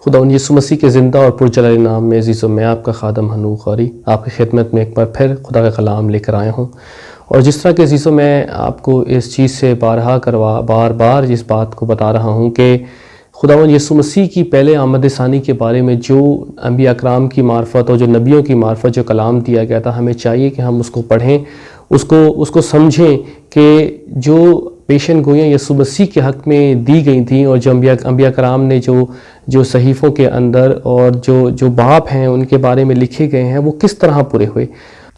خداوند یسوع مسیح کے زندہ اور پرجلال نام میں عزیزوں، میں آپ کا خادم حنوخ غوری آپ کی خدمت میں ایک بار پھر خدا کا کلام لے کر آیا ہوں۔ اور جس طرح کہ عزیزوں میں آپ کو اس چیز سے بار بار اس بات کو بتا رہا ہوں کہ خداوند یسوع مسیح کی پہلے آمد ثانی کے بارے میں جو انبیاء اکرام کی معرفت اور جو نبیوں کی معرفت جو کلام دیا گیا تھا، ہمیں چاہیے کہ ہم اس کو پڑھیں، اس کو سمجھیں کہ جو پیشن گوئیاں یسوع مسیح کے حق میں دی گئی تھیں اور جو انبیاء کرام نے جو صحیفوں کے اندر اور جو باب ہیں ان کے بارے میں لکھے گئے ہیں، وہ کس طرح پورے ہوئے،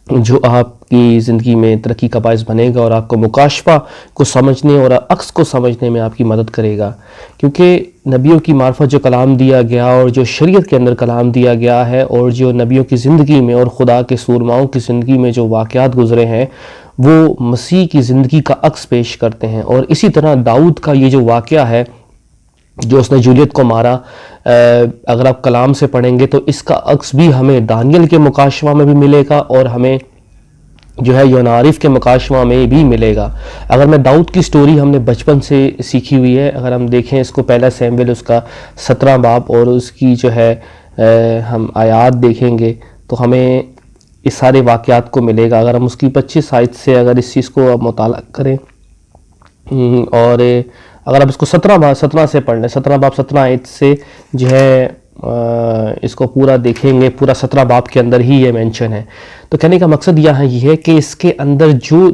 جو آپ کی زندگی میں ترقی کا باعث بنے گا اور آپ کو مکاشفہ کو سمجھنے اور عکس کو سمجھنے میں آپ کی مدد کرے گا۔ کیونکہ نبیوں کی معرفت جو کلام دیا گیا اور جو شریعت کے اندر کلام دیا گیا ہے اور جو نبیوں کی زندگی میں اور خدا کے سورماؤں کی زندگی میں جو واقعات گزرے ہیں، وہ مسیح کی زندگی کا عکس پیش کرتے ہیں۔ اور اسی طرح داؤد کا یہ جو واقعہ ہے جو اس نے جولیت کو مارا، اگر آپ کلام سے پڑھیں گے تو اس کا عکس بھی ہمیں دانیل کے مکاشفہ میں بھی ملے گا اور ہمیں جو ہے یوحنا عارف کے مکاشفہ میں بھی ملے گا۔ اگر میں داؤد کی سٹوری ہم نے بچپن سے سیکھی ہوئی ہے، اگر ہم دیکھیں اس کو پہلا سیمویل اس کا 17 باب اور اس کی جو ہے ہم آیات دیکھیں گے تو ہمیں اس سارے واقعات کو ملے گا۔ اگر ہم اس کی 25 آیت سے اگر اس چیز کو مطالعہ کریں اور اگر آپ اس کو 17 سے پڑھ لیں، 17 باب 17 آیت سے جو ہے اس کو پورا دیکھیں گے، پورا 17 باب کے اندر ہی یہ مینشن ہے۔ تو کہنے کا مقصد یہ ہے کہ اس کے اندر جو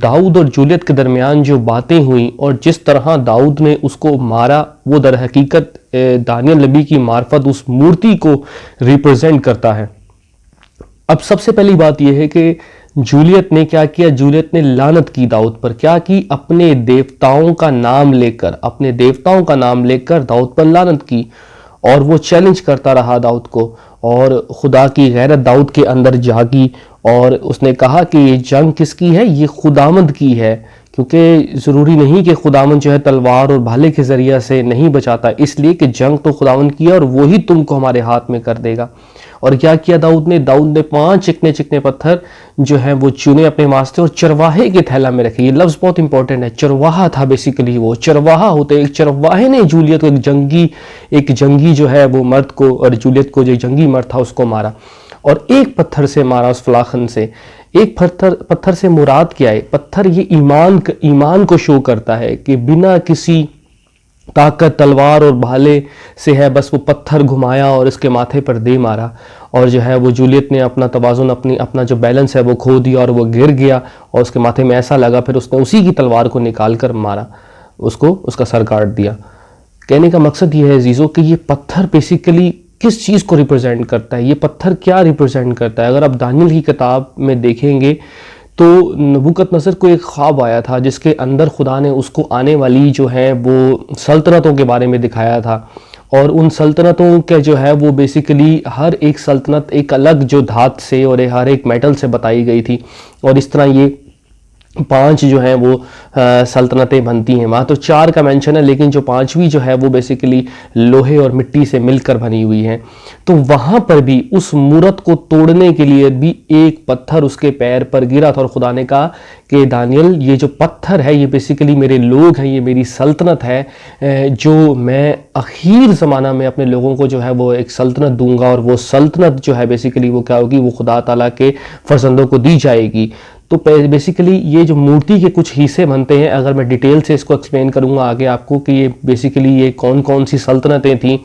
داؤد اور جولیت کے درمیان جو باتیں ہوئیں اور جس طرح داؤد نے اس کو مارا، وہ در حقیقت دانیل نبی کی معرفت اس مورتی کو ریپرزینٹ کرتا ہے۔ اب سب سے پہلی بات یہ ہے کہ جولیت نے کیا کیا؟ جولیت نے لعنت کی داؤد پر۔ کیا کی؟ اپنے دیوتاؤں کا نام لے کر داؤد پر لعنت کی، اور وہ چیلنج کرتا رہا داؤد کو، اور خدا کی غیرت داؤد کے اندر جاگی اور اس نے کہا کہ یہ جنگ کس کی ہے؟ یہ خداوند کی ہے، کیونکہ ضروری نہیں کہ خداوند جو ہے تلوار اور بھالے کے ذریعہ سے نہیں بچاتا، اس لیے کہ جنگ تو خداوند کی ہے اور وہی تم کو ہمارے ہاتھ میں کر دے گا۔ اور کیا کیا داؤد نے 5 چکنے پتھر جو ہیں وہ چنے اپنے واسطے اور چرواہے کے تھیلا میں رکھے۔ یہ لفظ بہت امپورٹنٹ ہے، چرواہا تھا بیسیکلی، وہ چرواہا ہوتے، ایک چرواہے نے جولیت کو ایک جنگی جو ہے وہ مرد کو، اور جولیت کو جو جنگی مرد تھا اس کو مارا، اور ایک پتھر سے مارا، اس فلاخن سے۔ ایک پتھر سے مراد کیا ہے؟ پتھر یہ ایمان کو شو کرتا ہے کہ بنا کسی طاقت تلوار اور بھالے سے ہے، بس وہ پتھر گھمایا اور اس کے ماتھے پر دے مارا، اور جو ہے وہ جولیت نے اپنا توازن، اپنا جو بیلنس ہے وہ کھو دیا اور وہ گر گیا اور اس کے ماتھے میں ایسا لگا، پھر اس نے اسی کی تلوار کو نکال کر مارا، اس کا سر کاٹ دیا۔ کہنے کا مقصد یہ ہے عزیزو کہ یہ پتھر بیسیکلی کس چیز کو ریپرزینٹ کرتا ہے؟ یہ پتھر کیا ریپرزینٹ کرتا ہے؟ اگر آپ دانیل کی کتاب میں دیکھیں گے تو نبوکت نصر کو ایک خواب آیا تھا جس کے اندر خدا نے اس کو آنے والی جو ہے وہ سلطنتوں کے بارے میں دکھایا تھا، اور ان سلطنتوں کا جو ہے وہ بیسیکلی ہر ایک سلطنت ایک الگ جو دھات سے اور ہر ایک میٹل سے بتائی گئی تھی، اور اس طرح یہ 5 جو ہیں وہ سلطنتیں بنتی ہیں۔ وہاں تو 4 کا مینشن ہے، لیکن جو 5ویں جو ہے وہ بیسیکلی لوہے اور مٹی سے مل کر بنی ہوئی ہے۔ تو وہاں پر بھی اس مورت کو توڑنے کے لیے بھی ایک پتھر اس کے پیر پر گرا تھا، اور خدا نے کہا کہ دانیل یہ جو پتھر ہے یہ بیسیکلی میرے لوگ ہیں، یہ میری سلطنت ہے، جو میں اخیر زمانہ میں اپنے لوگوں کو جو ہے وہ ایک سلطنت دوں گا، اور وہ سلطنت جو ہے بیسیکلی وہ کیا ہوگی؟ وہ خدا تعالیٰ کے فرزندوں کو دی جائے گی۔ تو بیسیکلی یہ جو مورتی کے کچھ حصے بنتے ہیں، اگر میں ڈیٹیل سے اس کو ایکسپلین کروں گا آگے آپ کو کہ یہ بیسیکلی یہ کون سی سلطنتیں تھیں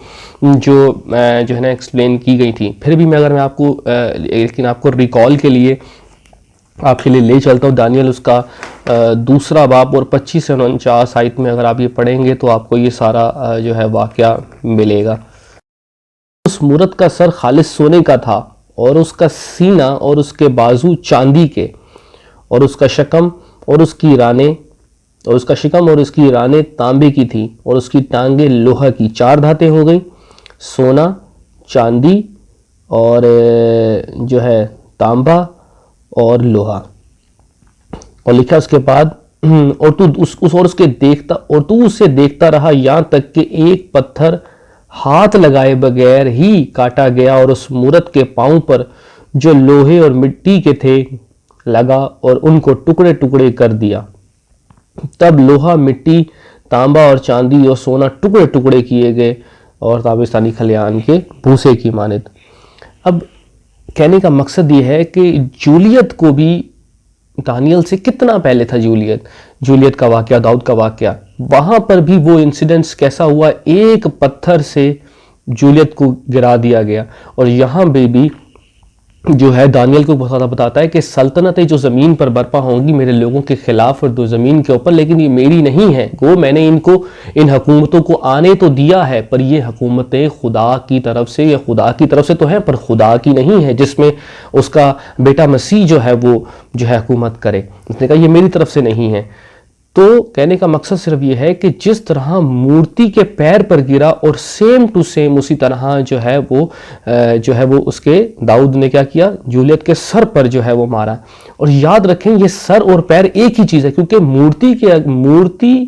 جو ہے نا ایکسپلین کی گئی تھیں۔ پھر بھی اگر میں آپ کو ریکال کے لیے آپ کے لیے لے چلتا ہوں، دانیل اس کا 2 باب اور 25 سے 49 آیت میں اگر آپ یہ پڑھیں گے تو آپ کو یہ سارا جو ہے واقعہ ملے گا۔ اس مورت کا سر خالص سونے کا تھا، اور اس کا سینہ اور اس کے بازو چاندی کے، اور اس کا شکم اور اس کی رانیں تانبے کی تھی، اور اس کی ٹانگیں لوہا کی۔ 4 دھاتیں ہو گئی، سونا، چاندی اور جو ہے تانبا اور لوہا۔ اور لکھا اس کے بعد اور تو اسے دیکھتا رہا یہاں تک کہ ایک پتھر ہاتھ لگائے بغیر ہی کاٹا گیا اور اس مورت کے پاؤں پر جو لوہے اور مٹی کے تھے لگا اور ان کو ٹکڑے ٹکڑے کر دیا۔ تب لوہا، مٹی، تانبا اور چاندی اور سونا ٹکڑے ٹکڑے کیے گئے اور تابستانی کھلیان کے بھوسے کی مانند۔ اب کہنے کا مقصد یہ ہے کہ جولیت کو بھی دانیل سے کتنا پہلے تھا جولیت کا واقعہ، داؤد کا واقعہ، وہاں پر بھی وہ انسیڈنٹس کیسا ہوا، ایک پتھر سے جولیت کو گرا دیا گیا۔ اور یہاں بھی جو ہے دانیل کو بہت زیادہ بتاتا ہے کہ سلطنتیں جو زمین پر برپا ہوں گی میرے لوگوں کے خلاف اور دو زمین کے اوپر، لیکن یہ میری نہیں ہے، وہ میں نے ان حکومتوں کو آنے تو دیا ہے، پر یہ حکومتیں خدا کی طرف سے، یا خدا کی طرف سے تو ہیں پر خدا کی نہیں ہے، جس میں اس کا بیٹا مسیح جو ہے وہ جو ہے حکومت کرے۔ اس نے کہا یہ میری طرف سے نہیں ہے۔ تو کہنے کا مقصد صرف یہ ہے کہ جس طرح مورتی کے پیر پر گرا اور سیم ٹو سیم اسی طرح جو ہے وہ اس کے داؤد نے کیا کیا، جولیت کے سر پر جو ہے وہ مارا۔ اور یاد رکھیں یہ سر اور پیر ایک ہی چیز ہے، کیونکہ مورتی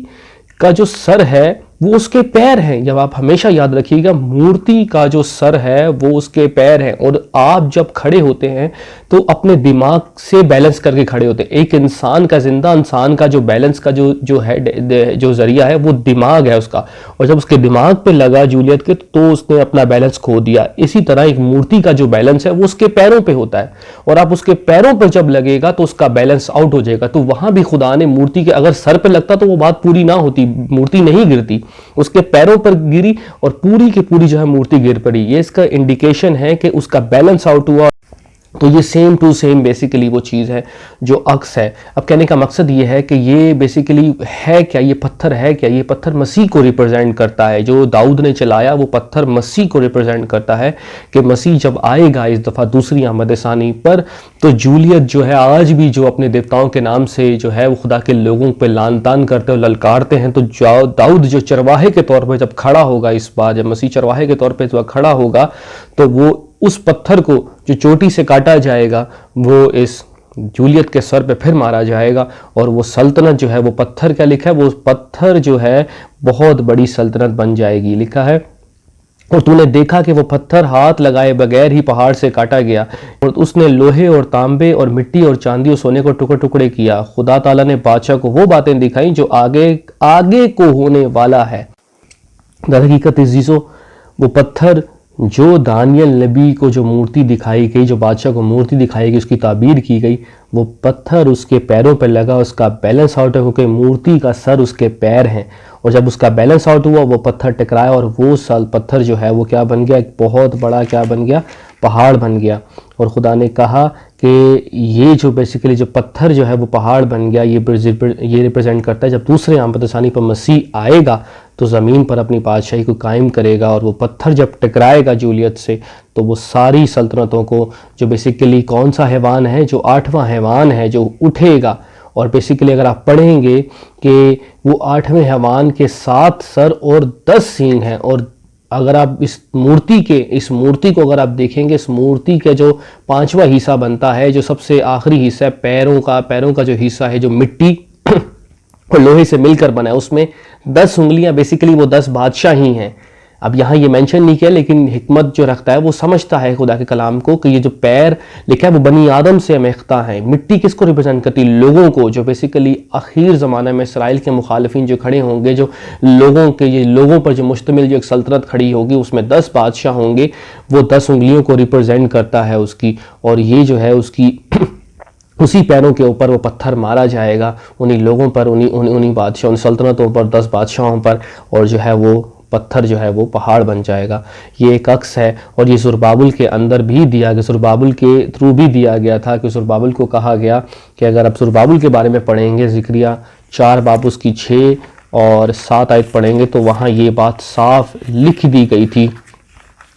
کا جو سر ہے وہ اس کے پیر ہیں۔ جب آپ ہمیشہ یاد رکھیے گا مورتی کا جو سر ہے وہ اس کے پیر ہیں، اور آپ جب کھڑے ہوتے ہیں تو اپنے دماغ سے بیلنس کر کے کھڑے ہوتے ہیں۔ ایک انسان کا، زندہ انسان کا جو بیلنس کا جو ذریعہ ہے وہ دماغ ہے اس کا، اور جب اس کے دماغ پہ لگا جولیت کے تو اس نے اپنا بیلنس کھو دیا۔ اسی طرح ایک مورتی کا جو بیلنس ہے وہ اس کے پیروں پہ ہوتا ہے، اور آپ اس کے پیروں پر جب لگے گا تو اس کا بیلنس آؤٹ ہو جائے گا۔ تو وہاں بھی خدا نے مورتی کے اگر سر پہ لگتا تو وہ بات پوری نہ ہوتی، مورتی نہیں گرتی، اس کے پیروں پر گری اور پوری کی پوری جو ہے مورتی گر پڑی۔ یہ اس کا انڈیکیشن ہے کہ اس کا بیلنس آؤٹ ہوا۔ تو یہ سیم ٹو سیم بیسیکلی وہ چیز ہے جو عکس ہے۔ اب کہنے کا مقصد یہ ہے کہ یہ بیسیکلی ہے کیا، یہ پتھر ہے کیا، یہ پتھر مسیح کو ریپرزینٹ کرتا ہے۔ جو داؤد نے چلایا وہ پتھر مسیح کو ریپرزینٹ کرتا ہے کہ مسیح جب آئے گا اس دفعہ دوسری آمد ثانی پر، تو جولیت جو ہے آج بھی جو اپنے دیوتاؤں کے نام سے جو ہے وہ خدا کے لوگوں پہ لعن طعن کرتے اور للکارتے ہیں، تو داؤد جو چرواہے کے طور پہ جب کھڑا ہوگا، اس بار جب مسیح چرواہے کے طور پہ کھڑا ہوگا تو وہ اس پتھر کو جو چوٹی سے کاٹا جائے گا وہ اس جولیت کے سر پہ پھر مارا جائے گا، اور وہ سلطنت جو ہے وہ پتھر کیا لکھا ہے، وہ پتھر جو ہے بہت بڑی سلطنت بن جائے گی، لکھا ہے اور تو نے دیکھا کہ وہ پتھر ہاتھ لگائے بغیر ہی پہاڑ سے کاٹا گیا، اور اس نے لوہے اور تانبے اور مٹی اور چاندی اور سونے کو ٹکڑے ٹکڑے کیا۔ خدا تعالیٰ نے بادشاہ کو وہ باتیں دکھائیں جو آگے کو ہونے والا ہے۔ در حقیقت عزیزو، وہ پتھر جو دانیل نبی کو جو مورتی دکھائی گئی، جو بادشاہ کو مورتی دکھائی گئی، اس کی تعبیر کی گئی، وہ پتھر اس کے پیروں پہ لگا، اس کا بیلنس آؤٹ ہے کیونکہ مورتی کا سر اس کے پیر ہیں، اور جب اس کا بیلنس آؤٹ ہوا وہ پتھر ٹکرایا، اور وہ پتھر جو ہے وہ کیا بن گیا، ایک بہت بڑا کیا بن گیا، پہاڑ بن گیا۔ اور خدا نے کہا کہ یہ جو بیسیکلی جو پتھر جو ہے وہ پہاڑ بن گیا، یہ ریپرزینٹ کرتا ہے جب دوسرے آمد ثانی پر مسیح آئے گا تو زمین پر اپنی بادشاہی کو قائم کرے گا، اور وہ پتھر جب ٹکرائے گا جولیت سے تو وہ ساری سلطنتوں کو، جو بیسیکلی کون سا حیوان ہے، جو 8واں حیوان ہے جو اٹھے گا، اور بیسیکلی اگر آپ پڑھیں گے کہ وہ 8ویں حیوان کے 7 سر اور 10 سینگ ہیں، اور اگر آپ اس مورتی کو اگر آپ دیکھیں گے، اس مورتی کے جو 5واں حصہ بنتا ہے، جو سب سے آخری حصہ ہے پیروں کا جو حصہ ہے جو مٹی اور لوہے سے مل کر بنا ہے، اس میں 10 انگلیاں بیسیکلی وہ 10 بادشاہ ہی ہیں۔ اب یہاں یہ مینشن نہیں کیا، لیکن حکمت جو رکھتا ہے وہ سمجھتا ہے خدا کے کلام کو کہ یہ جو پیر لکھا ہے وہ بنی آدم سے امیختہ ہیں۔ مٹی کس کو ریپرزینٹ کرتی؟ لوگوں کو، جو بیسیکلی اخیر زمانہ میں اسرائیل کے مخالفین جو کھڑے ہوں گے، جو لوگوں پر جو مشتمل جو ایک سلطنت کھڑی ہوگی، اس میں 10 بادشاہ ہوں گے، وہ 10 انگلیوں کو ریپرزینٹ کرتا ہے اس کی، اور یہ جو ہے اس کی اسی پیروں کے اوپر وہ پتھر مارا جائے گا، انہی لوگوں پر، انہی بادشاہ، ان سلطنتوں پر، 10 بادشاہوں پر، اور جو ہے وہ پتھر جو ہے وہ پہاڑ بن جائے گا۔ یہ ایک عکس ہے، اور یہ زربابل کے اندر بھی دیا گیا، زربابل کے تھرو بھی دیا گیا تھا کہ زربابل کو کہا گیا کہ اگر آپ زربابل کے بارے میں پڑھیں گے، زکریا 4 باب اس کی 6 اور 7 آیت پڑھیں گے تو وہاں یہ بات صاف لکھ دی گئی تھی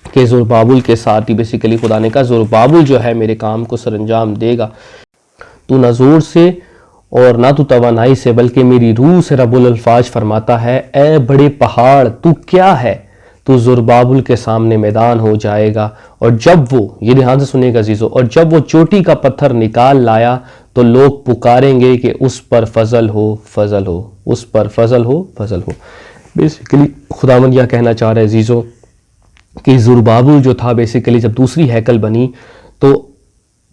کہ زربابل کے ساتھ ہی بیسیکلی خدا نے کہا زربابل جو ہے میرے کام کو سر انجام دے گا، تو نہ زور سے اور نہ تو توانائی سے بلکہ میری روح سے رب الالفاظ فرماتا ہے، اے بڑے پہاڑ تو کیا ہے، تو زربابل کے سامنے میدان ہو جائے گا، اور جب وہ، یہ دھیان سے سنیے گا عزیزو، اور جب وہ چوٹی کا پتھر نکال لایا تو لوگ پکاریں گے کہ اس پر فضل ہو، فضل ہو، اس پر فضل ہو، فضل ہو۔ بیسیکلی خداوند یہ کہنا چاہ رہے عزیزو کہ زربابل جو تھا بیسیکلی جب دوسری ہیکل بنی تو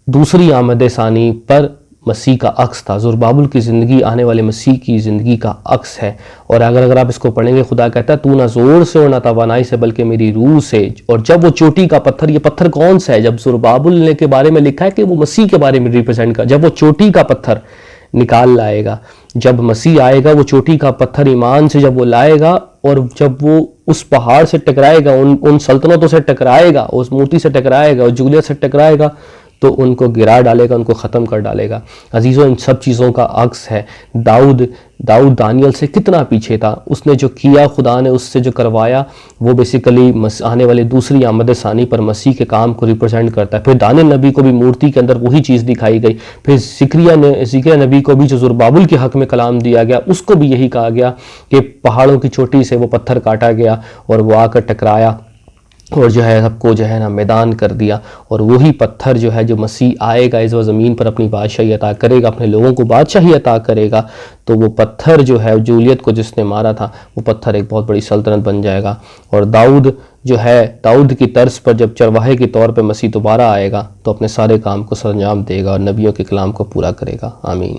دوسری آمد ثانی پر مسیح کا عکس تھا. زربابل کی زندگی آنے والے مسیح کی زندگی کا عکس ہے. اور اگر آپ اس کو پڑھیں گے، خدا کہتا ہے تو نہ زور سے اور نہ توانائی سے بلکہ میری روح سے. اور جب وہ چوٹی کا پتھر، یہ پتھر کون سا ہے؟ جب زربابل کے بارے میں لکھا ہے کہ وہ مسیح کے بارے میں ریپرزینٹ کر، جب وہ چوٹی کا پتھر نکال لائے گا، جب مسیح آئے گا، وہ چوٹی کا پتھر ایمان سے جب وہ لائے گا، اور جب وہ اس پہاڑ سے ٹکرائے گا، ان سلطنتوں سے ٹکرائے گا، اس مورتی سے ٹکرائے گا، اس جولیت سے ٹکرائے گا، تو ان کو گرا ڈالے گا، ان کو ختم کر ڈالے گا. عزیزوں، ان سب چیزوں کا عکس ہے. داؤد دانیل سے کتنا پیچھے تھا. اس نے جو کیا، خدا نے اس سے جو کروایا، وہ بیسیکلی آنے والے دوسری آمد ثانی پر مسیح کے کام کو ریپرزینٹ کرتا ہے. پھر دانیل نبی کو بھی مورتی کے اندر وہی چیز دکھائی گئی. پھر زکریا نبی کو بھی جو زربابل کے حق میں کلام دیا گیا، اس کو بھی یہی کہا گیا کہ پہاڑوں کی چوٹی سے وہ پتھر کاٹا گیا اور وہ آ کر ٹکرایا اور جو ہے سب کو جو ہے نا میدان کر دیا. اور وہی پتھر جو ہے، جو مسیح آئے گا اس زمین پر اپنی بادشاہی عطا کرے گا، اپنے لوگوں کو بادشاہی عطا کرے گا، تو وہ پتھر جو ہے جولیت کو جس نے مارا تھا، وہ پتھر ایک بہت بڑی سلطنت بن جائے گا. اور داؤد کی طرز پر جب چرواہے کے طور پہ مسیح دوبارہ آئے گا تو اپنے سارے کام کو سر انجام دے گا اور نبیوں کے کلام کو پورا کرے گا. آمین.